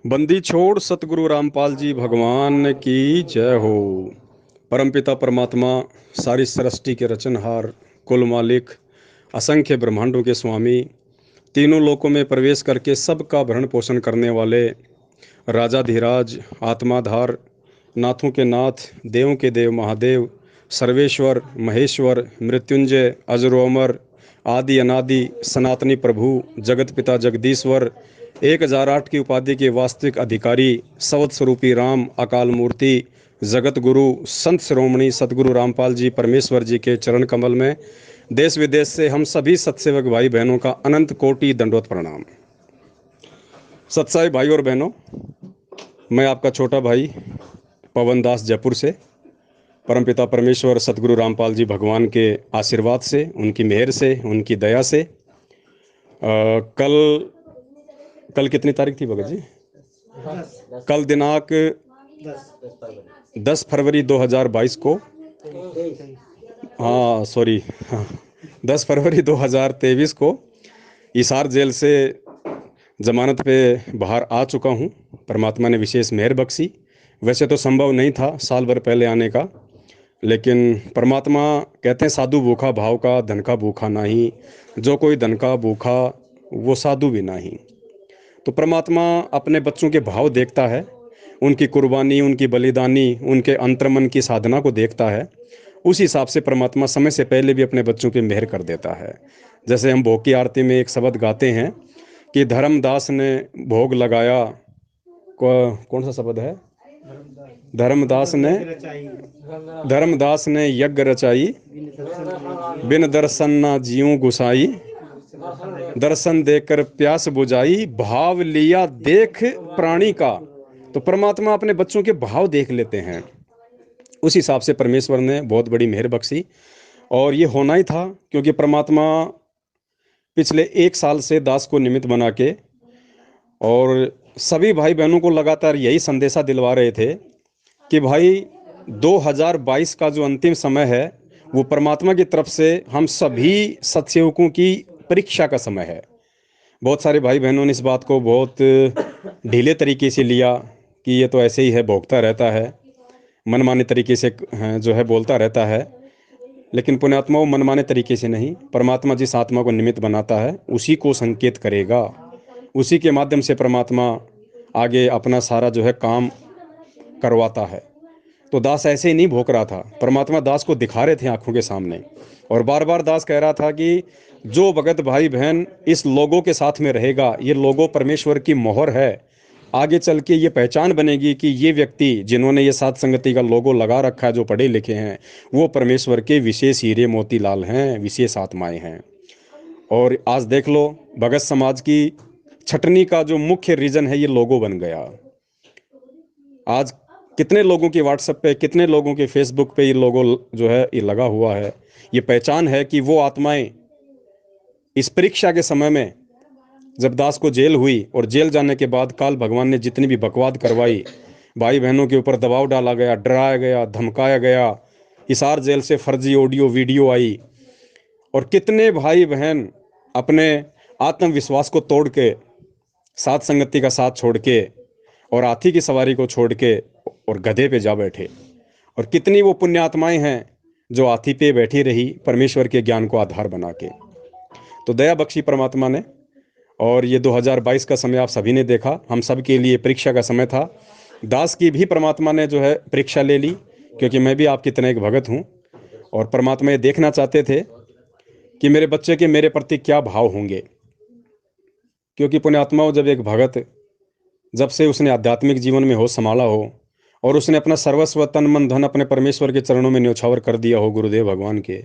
बंदी छोड़ सतगुरु रामपाल जी भगवान की जय हो। परमपिता परमात्मा, सारी सृष्टि के रचनहार, कुल मालिक, असंख्य ब्रह्मांडों के स्वामी, तीनों लोकों में प्रवेश करके सबका भरण पोषण करने वाले राजाधिराज, आत्माधार, नाथों के नाथ, देवों के देव महादेव, सर्वेश्वर, महेश्वर, मृत्युंजय, अजरो अमर, आदि अनादि, सनातनी प्रभु, जगत पिता जगदीश्वर, 1008 की उपाधि के वास्तविक अधिकारी, सवत स्वरूपी राम, अकाल मूर्ति, जगत गुरु, संत शिरोमणि सतगुरु रामपाल जी परमेश्वर जी के चरण कमल में देश विदेश से हम सभी सत्सेवक भाई बहनों का अनंत कोटि दंडवत प्रणाम। सत्साई भाई और बहनों, मैं आपका छोटा भाई पवन दास जयपुर से परमपिता परमेश्वर सतगुरु रामपाल जी भगवान के आशीर्वाद से, उनकी मेहर से, उनकी दया से कल कल कितनी तारीख थी भगत जी? कल दिनांक 10 फरवरी 2022 को, हाँ सॉरी, 10 फरवरी 2023 को हिसार जेल से जमानत पे बाहर आ चुका हूँ। परमात्मा ने विशेष मेहर बख्शी। वैसे तो संभव नहीं था साल भर पहले आने का, लेकिन परमात्मा कहते हैं साधु भूखा भाव का, धन का भूखा नहीं, जो कोई धन का भूखा वो साधु भी नहीं। तो परमात्मा अपने बच्चों के भाव देखता है, उनकी कुर्बानी, उनकी बलिदानी, उनके अंतर्मन की साधना को देखता है। उस हिसाब से परमात्मा समय से पहले भी अपने बच्चों की मेहर कर देता है। जैसे हम भोग की आरती में एक शब्द गाते हैं कि धर्मदास ने भोग लगाया, कौन सा शब्द है? धर्मदास ने यज्ञ रचाई, बिन दर्शन ना जीऊं गुसाई, दर्शन देकर प्यास बुझाई, भाव लिया देख प्राणी का। तो परमात्मा अपने बच्चों के भाव देख लेते हैं। उस हिसाब से परमेश्वर ने बहुत बड़ी मेहर बख्शी, और ये होना ही था, क्योंकि परमात्मा पिछले 1 साल से दास को निमित्त बना के और सभी भाई बहनों को लगातार यही संदेशा दिलवा रहे थे कि भाई 2022 का जो अंतिम समय है वो परमात्मा की तरफ से हम सभी सत्सेवकों की परीक्षा का समय है। बहुत सारे भाई बहनों ने इस बात को बहुत ढीले तरीके से लिया कि ये तो ऐसे ही है, भोगता रहता है, मनमाने तरीके से जो है बोलता रहता है। लेकिन पुण्यात्मा, वो मनमाने तरीके से नहीं, परमात्मा जिस आत्मा को निमित्त बनाता है उसी को संकेत करेगा, उसी के माध्यम से परमात्मा आगे अपना सारा जो है काम करवाता है। तो दास ऐसे ही नहीं भोग रहा था, परमात्मा दास को दिखा रहे थे आंखों के सामने, और बार बार दास कह रहा था कि जो भगत भाई बहन इस लोगों के साथ में रहेगा, ये लोगो परमेश्वर की मोहर है। आगे चल के ये पहचान बनेगी कि ये व्यक्ति जिन्होंने ये साथ संगति का लोगो लगा रखा है, जो पढ़े लिखे हैं, वो परमेश्वर के विशेष हीरे मोतीलाल हैं, विशेष आत्माएं हैं। और आज देख लो, भगत समाज की छटनी का जो मुख्य रीजन है ये लोगो बन गया। आज कितने लोगों के व्हाट्सएप पे, कितने लोगों के फेसबुक पे ये लोगो जो है ये लगा हुआ है। ये पहचान है कि वो आत्माएं इस परीक्षा के समय में जब दास को जेल हुई, और जेल जाने के बाद काल भगवान ने जितनी भी बकवाद करवाई, भाई बहनों के ऊपर दबाव डाला गया, डराया गया, धमकाया गया, हिसार जेल से फर्जी ऑडियो वीडियो आई, और कितने भाई बहन अपने आत्मविश्वास को तोड़ के, साथ संगति का साथ छोड़ के, और हाथी की सवारी को छोड़ के और गधे पे जा बैठे। और कितनी वो पुण्यात्माएं हैं जो हाथी पे बैठी रही, परमेश्वर के ज्ञान को आधार बना के। तो दया बख्शी परमात्मा ने। और ये 2022 का समय आप सभी ने देखा, हम सब के लिए परीक्षा का समय था। दास की भी परमात्मा ने जो है परीक्षा ले ली, क्योंकि मैं भी आपकी तरह एक भगत हूँ, और परमात्मा ये देखना चाहते थे कि मेरे बच्चे के मेरे प्रति क्या भाव होंगे। क्योंकि पुण्यात्माओं, जब एक भगत, जब से उसने आध्यात्मिक जीवन में हो संभाला हो, और उसने अपना सर्वस्व तन मन धन अपने परमेश्वर के चरणों में न्योछावर कर दिया हो, गुरुदेव भगवान के,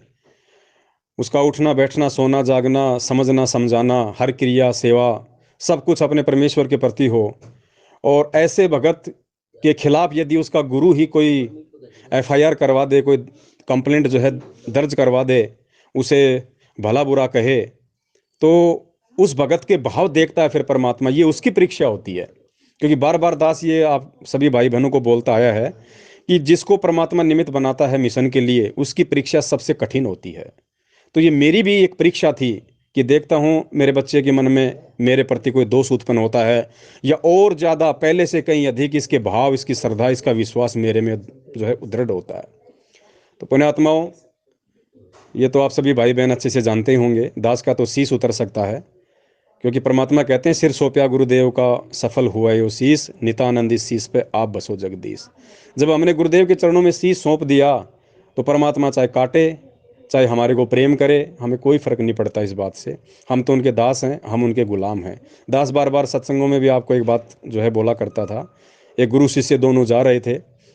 उसका उठना बैठना, सोना जागना, समझना समझाना, हर क्रिया सेवा सब कुछ अपने परमेश्वर के प्रति हो, और ऐसे भगत के खिलाफ यदि उसका गुरु ही कोई एफआईआर करवा दे, कोई कंप्लेंट जो है दर्ज करवा दे, उसे भला बुरा कहे, तो उस भगत के भाव देखता है फिर परमात्मा। ये उसकी परीक्षा होती है। क्योंकि बार बार दास ये आप सभी भाई बहनों को बोलता आया है कि जिसको परमात्मा निमित्त बनाता है मिशन के लिए, उसकी परीक्षा सबसे कठिन होती है। तो ये मेरी भी एक परीक्षा थी कि देखता हूँ मेरे बच्चे के मन में मेरे प्रति कोई दोष उत्पन्न होता है, या और ज़्यादा पहले से कहीं अधिक इसके भाव, इसकी श्रद्धा, इसका विश्वास मेरे में जो है दृढ़ होता है। तो पुण्यात्माओं, ये तो आप सभी भाई बहन अच्छे से जानते ही होंगे, दास का तो शीश उतर सकता है, क्योंकि परमात्मा कहते हैं सिर सौंपया गुरुदेव का सफल हुआ यो शीश, नितानंद इस शीश पे आप बसो जगदीश। जब हमने गुरुदेव के चरणों में शीश सौंप दिया तो परमात्मा चाहे काटे चाहे हमारे को प्रेम करे, हमें कोई फर्क नहीं पड़ता इस बात से। हम तो उनके दास हैं, हम उनके गुलाम हैं। दास बार बार सत्संगों में भी आपको एक बात जो है बोला करता था। एक गुरु शिष्य दोनों जा रहे थे,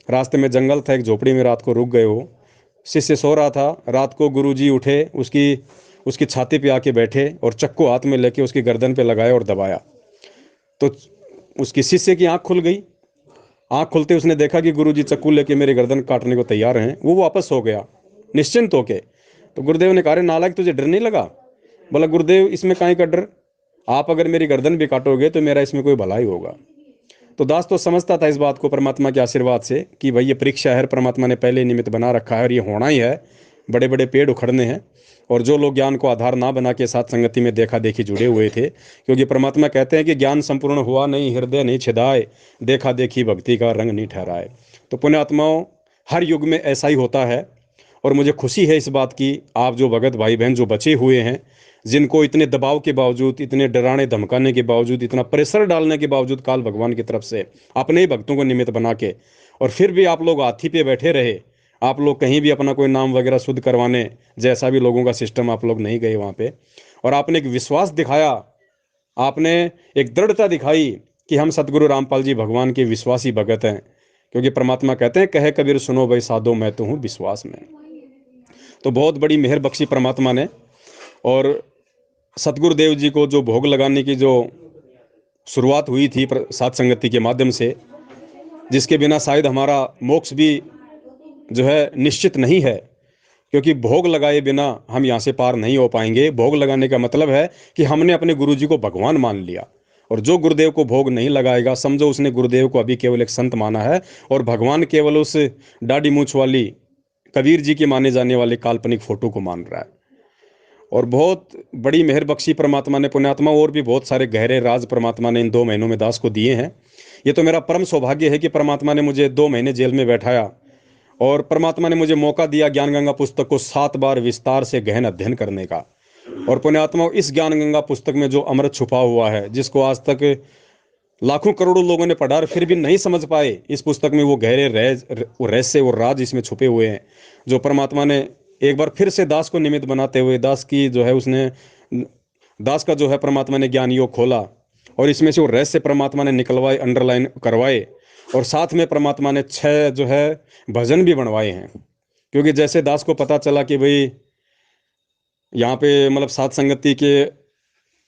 रास्ते में जंगल था, एक झोपड़ी में रात को रुक गए हो। शिष्य सो रहा था, रात को गुरुजी उठे, उसकी छाती पे आके बैठे और चक्कू हाथ में लेके उसकी गर्दन पे लगाया और दबाया। तो उसकी शिष्य की आंख खुल गई। आंख खुलते उसने देखा कि गुरुजी चक्कू लेके मेरी गर्दन काटने को तैयार हैं। वो वापस हो गया निश्चिंत होके। तो गुरुदेव ने कहा, नालायक तुझे डर नहीं लगा? बोला, गुरुदेव इसमें काहे का डर, आप अगर मेरी गर्दन भी काटोगे तो मेरा इसमें कोई भलाई होगा। तो दास तो समझता था इस बात को परमात्मा के आशीर्वाद से कि भाई ये परीक्षा है, परमात्मा ने पहले निमित्त बना रखा है और ये होना ही है। बड़े बड़े पेड़ उखड़ने हैं, और जो लोग ज्ञान को आधार ना बना के साथ संगति में देखा देखी जुड़े हुए थे, क्योंकि परमात्मा कहते हैं कि ज्ञान संपूर्ण हुआ नहीं, हृदय नहीं छिदाए, देखा देखी भक्ति का रंग नहीं ठहराए। तो पुण्यात्माओं, हर युग में ऐसा ही होता है। और मुझे खुशी है इस बात की, आप जो भगत भाई बहन जो बचे हुए हैं, जिनको इतने दबाव के बावजूद, इतने डराने धमकाने के बावजूद, इतना प्रेशर डालने के बावजूद काल भगवान की तरफ से अपने ही भक्तों को निमित्त बना के, और फिर भी आप लोग हाथी पे बैठे रहे। आप लोग कहीं भी अपना कोई नाम वगैरह शुद्ध करवाने जैसा भी लोगों का सिस्टम, आप लोग नहीं गए वहाँ पे। और आपने एक विश्वास दिखाया, आपने एक दृढ़ता दिखाई कि हम सतगुरु रामपाल जी भगवान के विश्वासी भगत हैं। क्योंकि परमात्मा कहते हैं, कहे कबीर सुनो भाई साधो मैं तो हूँ विश्वास में। तो बहुत बड़ी मेहर बख्शी परमात्मा ने। और सतगुरुदेव जी को जो भोग लगाने की जो शुरुआत हुई थी सात संगति के माध्यम से, जिसके बिना शायद हमारा मोक्ष भी जो है निश्चित नहीं है, क्योंकि भोग लगाए बिना हम यहाँ से पार नहीं हो पाएंगे। भोग लगाने का मतलब है कि हमने अपने गुरु जी को भगवान मान लिया, और जो गुरुदेव को भोग नहीं लगाएगा, समझो उसने गुरुदेव को अभी केवल एक संत माना है, और भगवान केवल उस दाढ़ी मूछ वाली कबीर जी के माने जाने वाले काल्पनिक फोटो को मान रहा है। और बहुत बड़ी मेहर बख्शी परमात्मा ने पुण्यात्मा, और भी बहुत सारे गहरे राज परमात्मा ने इन 2 महीनों में दास को दिए हैं। ये तो मेरा परम सौभाग्य है कि परमात्मा ने मुझे 2 महीने जेल में बैठाया, और परमात्मा ने मुझे मौका दिया ज्ञान गंगा पुस्तक को 7 बार विस्तार से गहन अध्ययन करने का। और पुण्यात्मा, इस ज्ञान गंगा पुस्तक में जो अमृत छुपा हुआ है, जिसको आज तक लाखों करोड़ों लोगों ने पढ़ा और फिर भी नहीं समझ पाए, इस पुस्तक में वो गहरे रहस्य और राज इसमें छुपे हुए हैं, जो परमात्मा ने एक बार फिर से दास को निमित्त बनाते हुए, दास की जो है उसने, दास का जो है परमात्मा ने ज्ञान योग खोला, और इसमें से वो रहस्य परमात्मा ने निकलवाए, अंडरलाइन करवाए, और साथ में परमात्मा ने 6 जो है भजन भी बनवाए हैं। क्योंकि जैसे दास को पता चला कि भाई यहाँ पे मतलब सात संगति के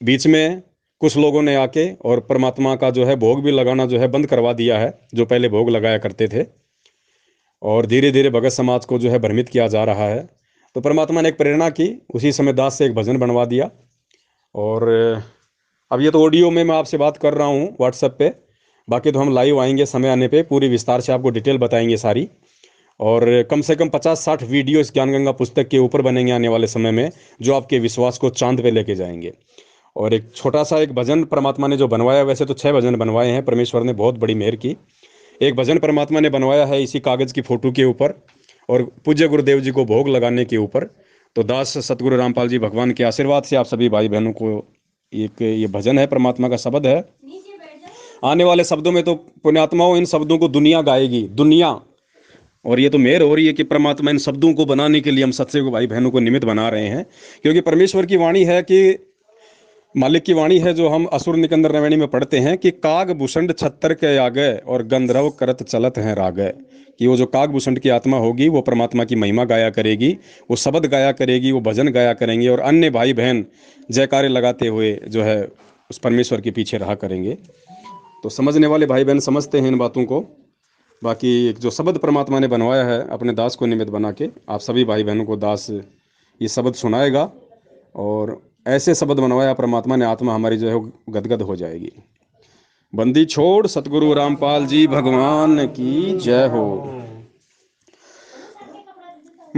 बीच में कुछ लोगों ने आके और परमात्मा का जो है भोग भी लगाना जो है बंद करवा दिया है, जो पहले भोग लगाया करते थे, और धीरे धीरे भगत समाज को जो है भ्रमित किया जा रहा है। तो परमात्मा ने एक प्रेरणा की, उसी समय दास से एक भजन बनवा दिया। और अब ये तो ऑडियो में मैं आपसे बात कर रहा हूँ व्हाट्सएप पे, बाकी तो हम लाइव आएंगे समय आने पे, पूरी विस्तार से आपको डिटेल बताएंगे सारी। और कम से कम 50-60 वीडियो इस ज्ञान गंगा पुस्तक के ऊपर बनेंगे आने वाले समय में, जो आपके विश्वास को चांद पे लेके जाएंगे। और एक छोटा सा एक भजन परमात्मा ने जो बनवाया, वैसे तो 6 भजन बनवाए हैं, परमेश्वर ने बहुत बड़ी मेहर की। एक भजन परमात्मा ने बनवाया है इसी कागज़ की फ़ोटो के ऊपर, और पूज्य गुरुदेव जी को भोग लगाने के ऊपर। तो दास सतगुरु रामपाल जी भगवान के आशीर्वाद से आप सभी भाई बहनों को एक ये भजन है, परमात्मा का शब्द है। आने वाले शब्दों में तो पुण्यात्माओं इन शब्दों को दुनिया गाएगी, दुनिया। और ये तो मेहर हो रही है कि परमात्मा इन शब्दों को बनाने के लिए हम सत्संग भाई बहनों को निमित्त बना रहे हैं। क्योंकि परमेश्वर की वाणी है, कि मालिक की वाणी है, जो हम असुर निकंदर नवेणी में पढ़ते हैं कि काग भूषण छत्तर के आगे और गंधर्व करत चलत हैं रागे। कि वो जो काग भूषण की आत्मा होगी वो परमात्मा की महिमा गाया करेगी, वो शब्द गाया करेगी, वो भजन गाया करेंगे, और अन्य भाई बहन जयकारे लगाते हुए जो है उस परमेश्वर के पीछे रहा करेंगे। तो समझने वाले भाई बहन समझते हैं इन बातों को। बाकी जो शब्द परमात्मा ने बनवाया है अपने दास को निमित्त बना के, आप सभी भाई बहनों को दास ये शब्द सुनाएगा, और ऐसे शब्द बनवाया परमात्मा ने, आत्मा हमारी जो है गदगद हो जाएगी। बंदी छोड़ सतगुरु रामपाल जी भगवान की जय हो।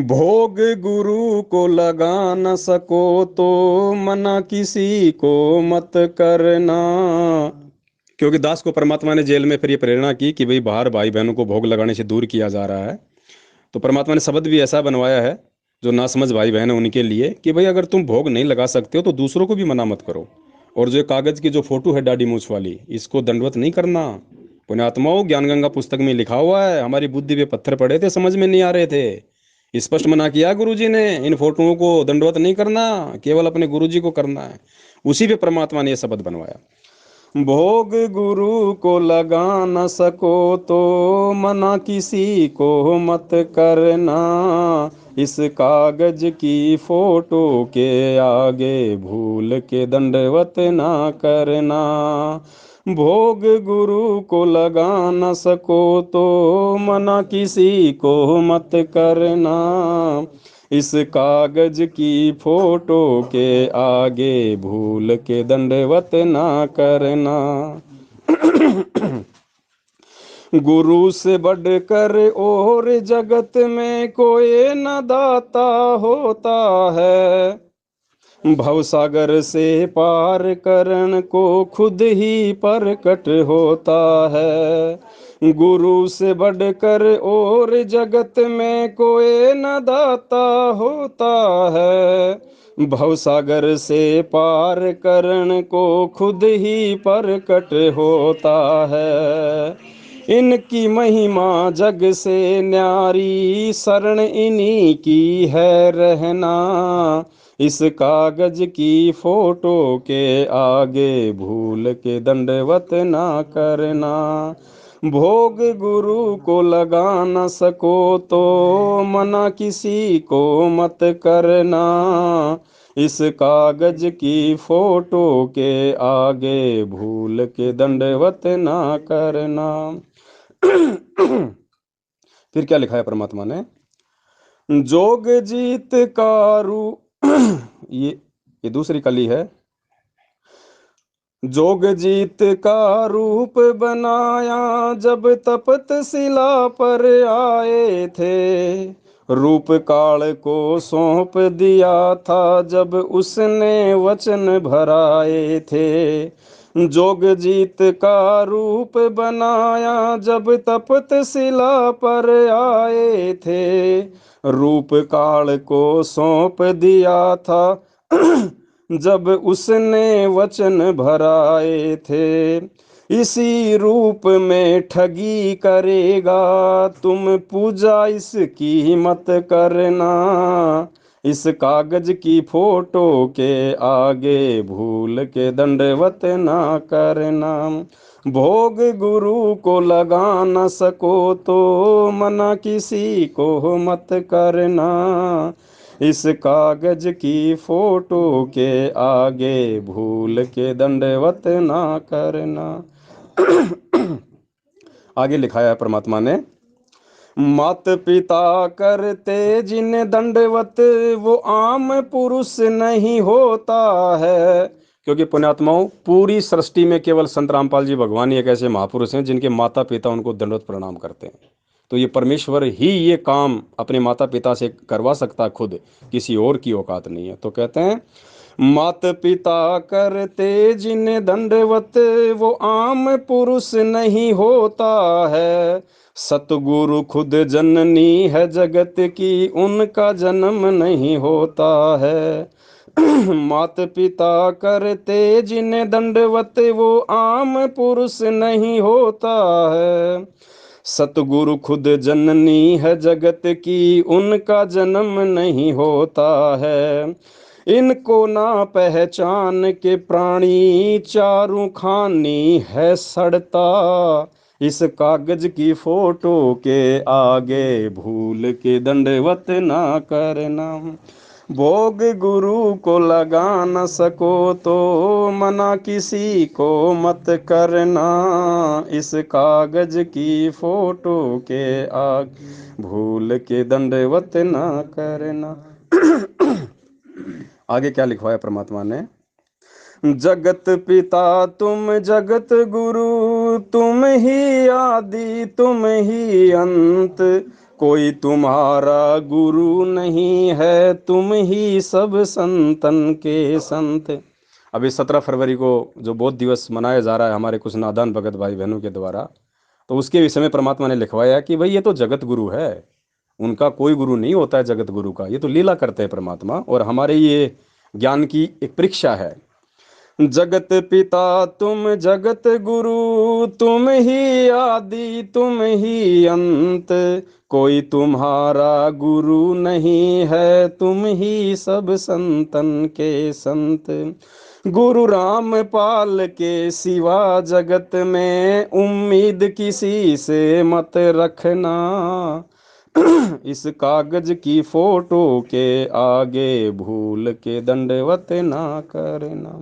भोग गुरु को लगा न सको तो मना किसी को मत करना। क्योंकि दास को परमात्मा ने जेल में फिर ये प्रेरणा की कि भाई बाहर भाई बहनों को भोग लगाने से दूर किया जा रहा है, तो परमात्मा ने शब्द भी ऐसा बनवाया है जो नासमझ भाई बहन है उनके लिए कि भाई अगर तुम भोग नहीं लगा सकते हो तो दूसरों को भी मना मत करो। और जो कागज की जो फोटो है दाढ़ी मूछ वाली, इसको दंडवत नहीं करना। पुण्यात्माओं, ज्ञान गंगा पुस्तक में लिखा हुआ है, हमारी बुद्धि पे पत्थर पड़े थे, समझ में नहीं आ रहे थे, स्पष्ट मना किया गुरुजी ने, इन फोटोओं को दंडवत नहीं करना, केवल अपने गुरुजी को करना है। उसी पे परमात्मा ने यह शब्द बनवाया। भोग गुरु को लगा न सको तो मना किसी को मत करना। इस कागज की फोटो के आगे भूल के दंडवत ना करना। भोग गुरु को लगा न सको तो मना किसी को मत करना। इस कागज की फोटो के आगे भूल के दंडवत ना करना। गुरु से बढ़कर और जगत में कोई न दाता होता है। भवसागर से पार करण को खुद ही प्रकट होता है। गुरु से बढ़कर और जगत में कोई न दाता होता है। भवसागर से पार करण को खुद ही प्रकट होता है। इनकी महिमा जग से न्यारी, शरण इन्हीं की है रहना। इस कागज की फोटो के आगे भूल के दंडवत ना करना। भोग गुरु को लगा न सको तो मना किसी को मत करना। इस कागज की फोटो के आगे भूल के दंडवत ना करना। फिर क्या लिखा है परमात्मा ने? जोग जीत कारू ये दूसरी कली है। जोग जीत का रूप बनाया जब तपत शिला पर आए थे। रूप काल को सौंप दिया था जब उसने वचन भराए थे। जोग जीत का रूप बनाया जब तपत शिला पर आए थे। रूप काल को सौंप दिया था जब उसने वचन भराए थे। इसी रूप में ठगी करेगा तुम पूजा इसकी मत करना। इस कागज की फोटो के आगे भूल के दंडवत ना करना। भोग गुरु को लगा न सको तो मना किसी को मत करना। इस कागज की फोटो के आगे भूल के दंडवत ना करना। आगे लिखा है परमात्मा ने, मात पिता करते जिन्हें दंडवत वो आम पुरुष नहीं होता है। क्योंकि पुण्यात्माओं, पूरी सृष्टि में केवल संत रामपाल जी भगवान ही एक ऐसे महापुरुष हैं जिनके माता पिता उनको दंडवत प्रणाम करते हैं। तो ये परमेश्वर ही ये काम अपने माता पिता से करवा सकता, खुद किसी और की औकात नहीं है। तो कहते हैं, मात पिता करते जिन्हें दंडवत वो आम पुरुष नहीं होता है। सतगुरु खुद जननी है जगत की उनका जन्म नहीं होता है। मात पिता करते जिन्हें दंडवत वो आम पुरुष नहीं होता है। सतगुरु खुद जननी है जगत की उनका जन्म नहीं होता है। इनको ना पहचान के प्राणी चारों खानी है सड़ता। इस कागज की फोटो के आगे भूल के दंडवत ना करना। भोग गुरु को लगा न सको तो मना किसी को मत करना। इस कागज की फोटो के आगे भूल के दंडवत ना करना। आगे क्या लिखवाया परमात्मा ने, जगत पिता तुम जगत गुरु तुम ही आदि तुम ही अंत। कोई तुम्हारा गुरु नहीं है, तुम ही सब संतन के संत। अभी 17 फरवरी को जो बौद्ध दिवस मनाया जा रहा है हमारे कुछ नादान भगत भाई बहनों के द्वारा, तो उसके विषय में परमात्मा ने लिखवाया कि भाई ये तो जगत गुरु है, उनका कोई गुरु नहीं होता है जगत गुरु का, ये तो लीला करते हैं परमात्मा, और हमारे ये ज्ञान की एक परीक्षा है। जगत पिता तुम जगत गुरु, तुम ही आदि तुम ही अंत, कोई तुम्हारा गुरु नहीं है, तुम ही सब संतन के संत। गुरु राम पाल के सिवा जगत में उम्मीद किसी से मत रखना, इस कागज की फोटो के आगे भूल के दंडवत ना करना।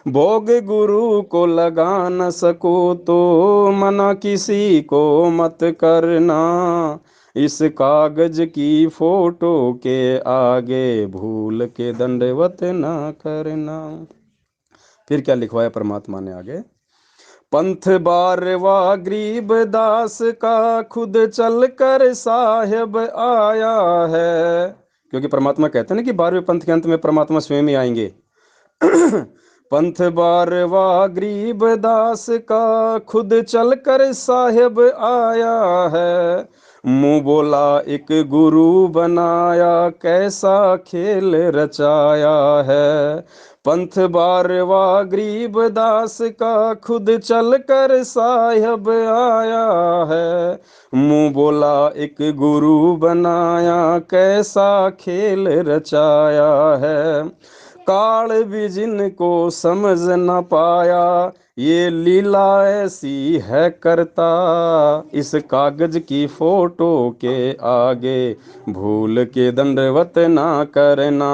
भोग गुरु को लगा न सको तो मना किसी को मत करना, इस कागज की फोटो के आगे भूल के दंडवत ना करना। फिर क्या लिखवाया परमात्मा ने आगे, पंथ बारवा गरीब दास का खुद चल कर साहेब आया है, क्योंकि परमात्मा कहते हैं ना कि 12वें पंथ के अंत में परमात्मा स्वयं ही आएंगे। पंथ बारवा गरीब दास का खुद चल कर साहेब आया है, मुंह बोला एक गुरु बनाया कैसा खेल रचाया है। पंथ बारवा गरीब दास का खुद चल कर साहेब आया है, मुंह बोला एक गुरु बनाया कैसा खेल रचाया है। काल भी जिनको समझ न पाया, ये लीला ऐसी है करता, इस कागज की फोटो के आगे भूल के दंडवत ना करना।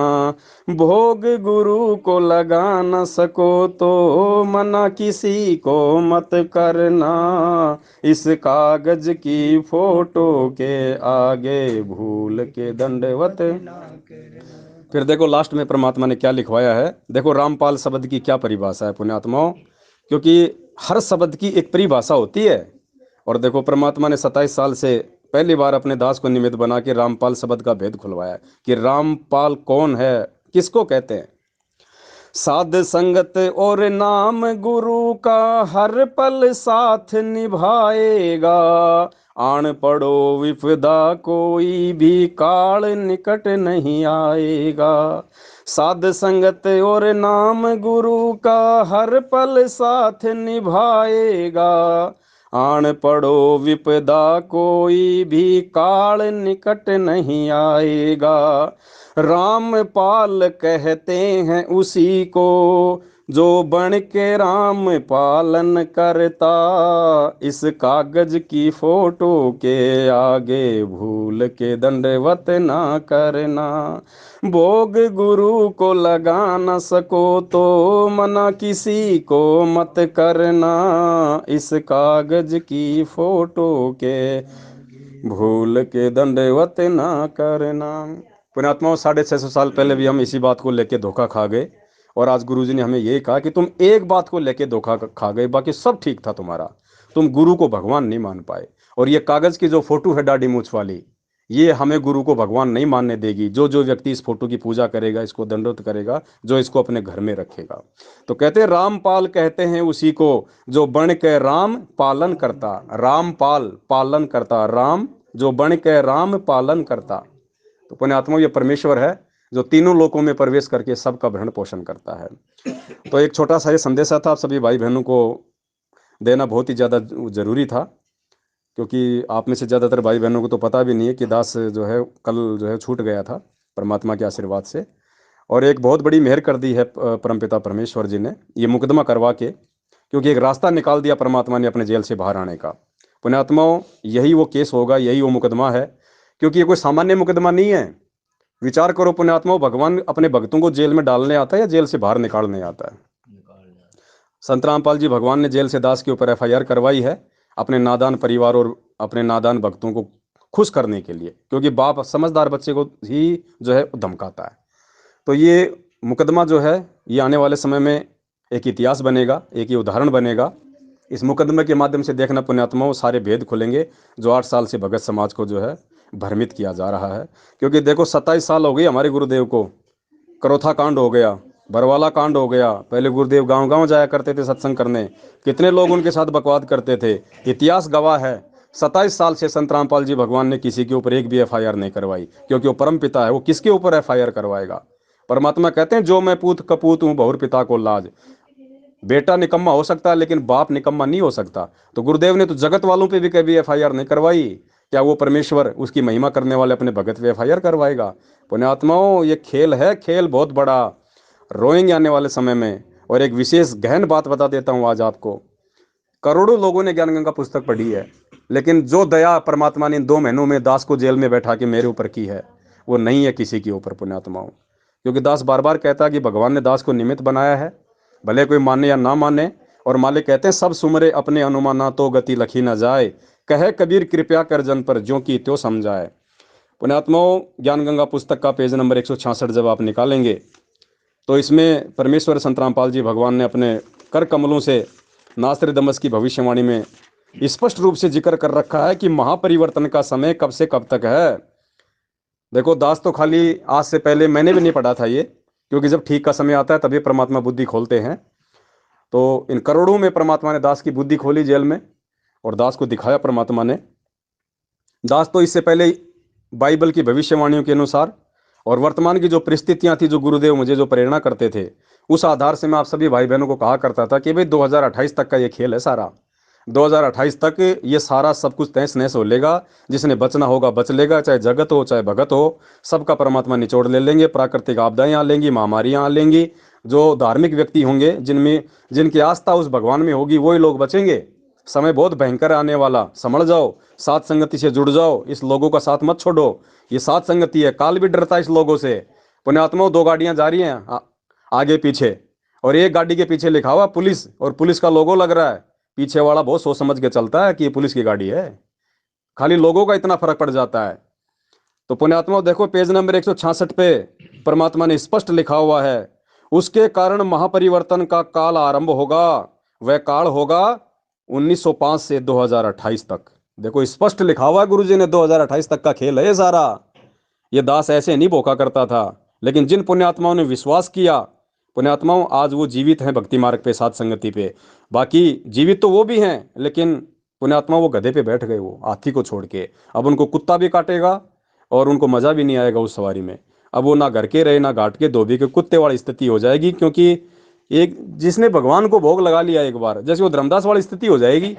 भोग गुरु को लगा न सको तो मना किसी को मत करना, इस कागज की फोटो के आगे भूल के दंडवत ना करना। फिर देखो लास्ट में परमात्मा ने क्या लिखवाया है, देखो रामपाल शब्द की क्या परिभाषा है पुण्यात्माओं, क्योंकि हर शब्द की एक परिभाषा होती है। और देखो परमात्मा ने 27 साल से पहली बार अपने दास को निमित्त बना के रामपाल शब्द का भेद खुलवाया कि रामपाल कौन है, किसको कहते हैं। साध संगत और नाम गुरु का हर पल साथ निभाएगा, आन पड़ो विपदा कोई भी काल निकट नहीं आएगा। साध संगत और नाम गुरु का हर पल साथ निभाएगा, आन पड़ो विपदा कोई भी काल निकट नहीं आएगा। रामपाल कहते हैं उसी को जो बन के राम पालन करता, इस कागज की फोटो के आगे भूल के दंडवत ना करना। भोग गुरु को लगा न सको तो मना किसी को मत करना, इस कागज की फोटो के भूल के दंडवत ना करना। पुण्यात्माओं 650 साल पहले भी हम इसी बात को लेके धोखा खा गए, और आज गुरुजी ने हमें ये कहा कि तुम एक बात को लेके धोखा खा गए, बाकी सब ठीक था तुम्हारा, तुम गुरु को भगवान नहीं मान पाए। और ये कागज की जो फोटो है दाढ़ी मूछ वाली, ये हमें गुरु को भगवान नहीं मानने देगी। जो जो व्यक्ति इस फोटो की पूजा करेगा, इसको दंडवत करेगा, जो इसको अपने घर में रखेगा। तो कहते हैं रामपाल कहते हैं उसी को जो बन के राम पालन करता। रामपाल पालन करता, राम जो बन के राम पालन करता। तो पुण्यात्मा ये परमेश्वर है जो तीनों लोकों में प्रवेश करके सबका भरण पोषण करता है। तो एक छोटा सा ये संदेशा था आप सभी भाई बहनों को देना बहुत ही ज़्यादा जरूरी था, क्योंकि आप में से ज़्यादातर भाई बहनों को तो पता भी नहीं है कि दास जो है कल जो है छूट गया था परमात्मा के आशीर्वाद से। और एक बहुत बड़ी मेहर कर दी है परमपिता परमेश्वर जी ने ये मुकदमा करवा के, क्योंकि एक रास्ता निकाल दिया परमात्मा ने अपने जेल से बाहर आने का। पुण्यात्माओं यही वो केस होगा, यही वो मुकदमा है, क्योंकि ये कोई सामान्य मुकदमा नहीं है। विचार करो पुण्यात्माओं, भगवान अपने भक्तों को जेल में डालने आता है या जेल से बाहर निकालने आता है? संत रामपाल जी भगवान ने जेल से दास के ऊपर FIR करवाई है अपने नादान परिवार और अपने नादान भक्तों को खुश करने के लिए, क्योंकि बाप समझदार बच्चे को ही जो है धमकाता है। तो ये मुकदमा जो है ये आने वाले समय में एक इतिहास बनेगा, एक ये उदाहरण बनेगा। इस मुकदमे के माध्यम से देखना पुण्यात्माओं सारे भेद खुलेंगे जो 8 साल से भगत समाज को जो है भ्रमित किया जा रहा है। क्योंकि देखो 27 साल हो गई हमारे गुरुदेव को, करोथा कांड हो गया, बरवाला कांड हो गया, पहले गुरुदेव गांव गांव जाया करते थे सत्संग करने, कितने लोग उनके साथ बकवाद करते थे। इतिहास गवाह है 27 साल से संत रामपाल जी भगवान ने किसी के ऊपर एक भी एफआईआर नहीं करवाई, क्योंकि वो परम पिता है, वो किसके ऊपर एफआईआर करवाएगा। परमात्मा कहते हैं जो मैं पूत कपूत हूँ बहुर पिता को लाज। बेटा निकम्मा हो सकता है लेकिन बाप निकम्मा नहीं हो सकता। तो गुरुदेव ने तो जगत वालों पे भी कभी एफआईआर नहीं करवाई, क्या वो परमेश्वर उसकी महिमा करने वाले अपने भगत पे एफआईआर करवाएगा। पुण्यात्माओं ये खेल है, खेल बहुत बड़ा, रोएंगे आने वाले समय में। और एक विशेष गहन बात बता देता हूँ आज आपको, करोड़ों लोगों ने ज्ञान गंगा पुस्तक पढ़ी है, लेकिन जो दया परमात्मा ने इन 2 महीनों में दास को जेल में बैठा के मेरे ऊपर की है वो नहीं है किसी के ऊपर पुण्यात्माओं। क्योंकि दास बार बार कहता है कि भगवान ने दास को निमित्त बनाया है, भले कोई माने या ना माने। और मालिक कहते हैं सब सुमरे अपने अनुमाना तो गति लखी न जाए, कहे कबीर कृपया कर जन पर ज्यों की त्यों समझाए। पुण्यात्माओं ज्ञान गंगा पुस्तक का पेज नंबर 166 जब आप निकालेंगे तो इसमें परमेश्वर संत रामपाल जी भगवान ने अपने कर कमलों से नास्त्र दमस की भविष्यवाणी में स्पष्ट रूप से जिक्र कर रखा है कि महापरिवर्तन का समय कब से कब तक है। देखो दास तो खाली आज से पहले मैंने भी नहीं पढ़ा था ये, क्योंकि जब ठीक का समय आता है तभी परमात्मा बुद्धि खोलते हैं। तो इन करोड़ों में परमात्मा ने दास की बुद्धि खोली जेल में, और दास को दिखाया परमात्मा ने। दास तो इससे पहले बाइबल की भविष्यवाणियों के अनुसार और वर्तमान की जो परिस्थितियां थी, जो गुरुदेव मुझे जो प्रेरणा करते थे, उस आधार से मैं आप सभी भाई बहनों को कहा करता था कि भाई 2028 तक का ये खेल है सारा। 2028 तक ये सारा सब कुछ तहस नहस हो लेगा, जिसने बचना होगा बच लेगा, चाहे जगत हो चाहे भगत हो, सबका परमात्मा निचोड़ ले लेंगे। प्राकृतिक आपदाएं आ लेंगी, महामारियां आ लेंगी, जो धार्मिक व्यक्ति होंगे जिनमें जिनकी आस्था उस भगवान में होगी वही लोग बचेंगे। समय बहुत भयंकर आने वाला, समझ जाओ, साथ संगति से जुड़ जाओ, इस लोगों का साथ मत छोड़ो। ये साथ संगति है, काल भी डरता है इस लोगों से। पुण्यात्माओं 2 गाड़ियां जा रही हैं आगे पीछे, और एक गाड़ी के पीछे लिखा हुआ पुलिस, और पुलिस का लोगो लग रहा है। पीछे वाला बहुत सोच समझ के चलता है कि ये पुलिस की गाड़ी है, खाली लोगों का इतना फर्क पड़ जाता है। तो पुण्यात्माओं देखो पेज नंबर 166 पे परमात्मा ने स्पष्ट लिखा हुआ है, उसके कारण महापरिवर्तन का काल आरंभ होगा, वह काल होगा 1905 से 2028 तक। देखो स्पष्ट लिखा हुआ है गुरुजी ने, 2028 तक का खेल है ये सारा। ये दास ऐसे नहीं भोका करता था, लेकिन जिन पुण्यात्माओं ने विश्वास किया, पुण्यात्माओं आज वो जीवित हैं भक्ति मार्ग पे, साथ संगति पे। बाकी जीवित तो वो भी हैं, लेकिन पुण्यात्मा वो गधे पे बैठ गए, वो हाथी को छोड़ के। अब उनको कुत्ता भी काटेगा और उनको मजा भी नहीं आएगा उस सवारी में। अब वो ना घर के रहे ना घाट के धोबी के कुत्ते वाली स्थिति हो जाएगी, क्योंकि एक जिसने भगवान को भोग लगा लिया एक बार, जैसे वो धर्मदास वाली स्थिति हो जाएगी।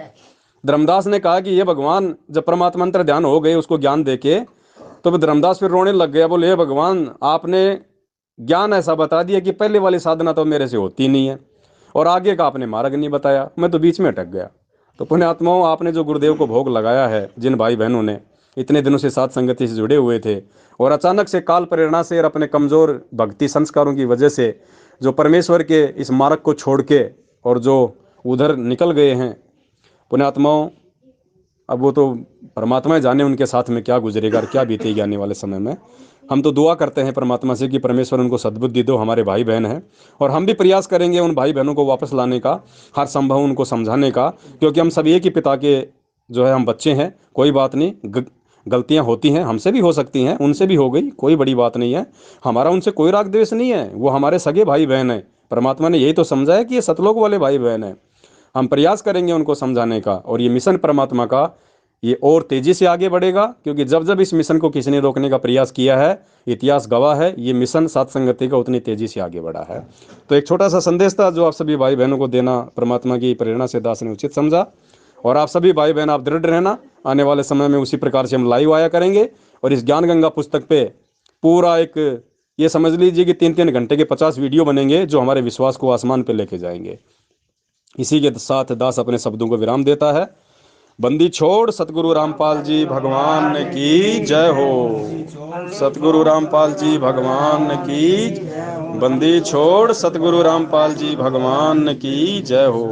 धर्मदास ने कहा कि ये भगवान, जब परमात्मा अंतर ध्यान हो गए उसको ज्ञान देके, तो धर्मदास फिर रोने लग गया, बोले हे भगवान आपने ज्ञान ऐसा बता दिया कि पहले वाली साधना तो मेरे से होती नहीं है, और आगे का आपने मार्ग नहीं बताया, मैं तो बीच में अटक गया। तो पुण्यात्माओं आपने जो गुरुदेव को भोग लगाया है, जिन भाई बहनों ने इतने दिनों से साथ संगति से जुड़े हुए थे, और अचानक से काल प्रेरणा से और अपने कमजोर भक्ति संस्कारों की वजह से जो परमेश्वर के इस मार्ग को छोड़ के और जो उधर निकल गए हैं, पुण्यात्माओं अब वो तो परमात्मा जाने उनके साथ में क्या गुजरेगा और क्या बीतेगी आने वाले समय में। हम तो दुआ करते हैं परमात्मा से कि परमेश्वर उनको सद्बुद्धि दो, हमारे भाई बहन हैं, और हम भी प्रयास करेंगे उन भाई बहनों को वापस लाने का, हर संभव उनको समझाने का, क्योंकि हम सब एक ही पिता के जो है हम बच्चे हैं। कोई बात नहीं, गलतियां होती हैं, हमसे भी हो सकती हैं, उनसे भी हो गई, कोई बड़ी बात नहीं है। हमारा उनसे कोई राग द्वेष नहीं है, वो हमारे सगे भाई बहन हैं। परमात्मा ने यही तो समझा है कि ये सतलोक वाले भाई बहन हैं। हम प्रयास करेंगे उनको समझाने का, और ये मिशन परमात्मा का ये और तेजी से आगे बढ़ेगा, क्योंकि जब जब इस मिशन को किसी ने रोकने का प्रयास किया है, इतिहास गवाह है, ये मिशन सात संगति का उतनी तेजी से आगे बढ़ा है। तो एक छोटा सा संदेश था जो आप सभी भाई बहनों को देना परमात्मा की प्रेरणा से दास ने उचित समझा। और आप सभी भाई बहन आप दृढ़ रहना, आने वाले समय में उसी प्रकार से हम लाइव आया करेंगे, और इस ज्ञान गंगा पुस्तक पे पूरा एक ये समझ लीजिए कि 3-3 घंटे के 50 वीडियो बनेंगे जो हमारे विश्वास को आसमान पे लेके जाएंगे। इसी के साथ दास अपने शब्दों को विराम देता है। बंदी छोड़ सतगुरु रामपाल जी भगवान की जय हो। सतगुरु रामपाल जी भगवान की, बंदी छोड़ सतगुरु रामपाल जी भगवान की जय हो।